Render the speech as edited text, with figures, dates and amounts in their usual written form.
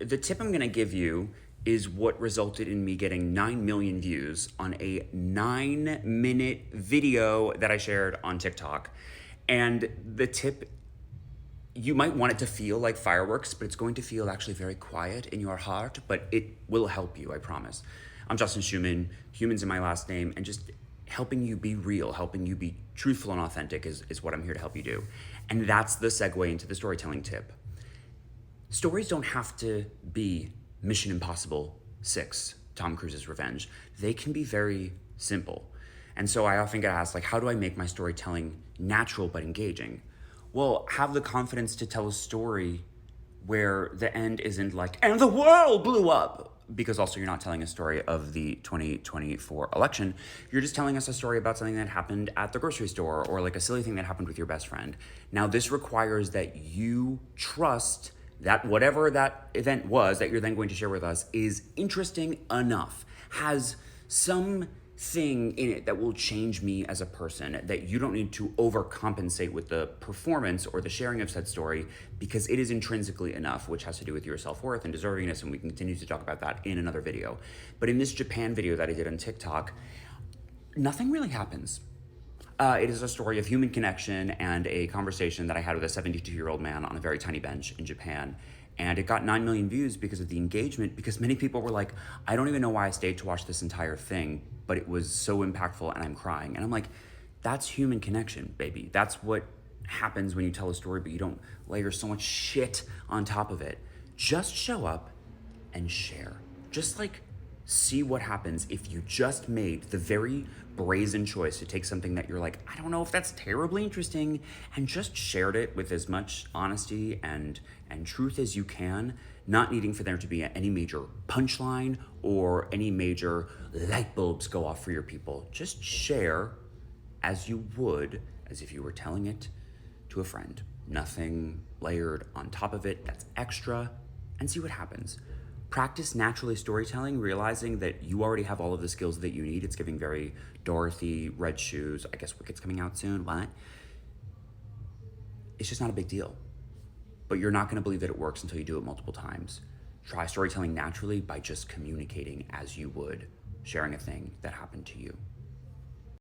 The tip I'm gonna give you is what resulted in me getting 9 million views on a 9-minute video that I shared on TikTok. And the tip, you might want it to feel like fireworks, but it's going to feel actually very quiet in your heart, but it will help you, I promise. I'm Justin Schumann, humans in my last name, and just helping you be real, helping you be truthful and authentic is what I'm here to help you do. And that's the segue into the storytelling tip. Stories don't have to be Mission Impossible 6, Tom Cruise's Revenge. They can be very simple. And so I often get asked, like, how do I make my storytelling natural but engaging? Well, have the confidence to tell a story where the end isn't like, and the world blew up. Because also you're not telling a story of the 2024 election. You're just telling us a story about something that happened at the grocery store or like a silly thing that happened with your best friend. Now, this requires that you trust that whatever that event was that you're then going to share with us is interesting enough, has something in it that will change me as a person, that you don't need to overcompensate with the performance or the sharing of said story because it is intrinsically enough, which has to do with your self-worth and deservingness, and we can continue to talk about that in another video. But in this Japan video that I did on TikTok, nothing really happens. It is a story of human connection and a conversation that I had with a 72-year-old man on a very tiny bench in Japan. And it got 9 million views because of the engagement, because many people were like, I don't even know why I stayed to watch this entire thing, but it was so impactful and I'm crying. And I'm like, that's human connection, baby. That's what happens when you tell a story, but you don't layer so much shit on top of it. Just show up and share. Just like see what happens if you just made the very brazen choice to take something that you're like, I don't know if that's terribly interesting, and just shared it with as much honesty and truth as you can, not needing for there to be any major punchline or any major light bulbs go off for your people. Just share as you would as if you were telling it to a friend. Nothing layered on top of it that's extra, and see what happens. Practice naturally storytelling, realizing that you already have all of the skills that you need. It's giving very Dorothy, Red Shoes, I guess Wicked's coming out soon, what? It's just not a big deal. But you're not gonna believe that it works until you do it multiple times. Try storytelling naturally by just communicating as you would sharing a thing that happened to you.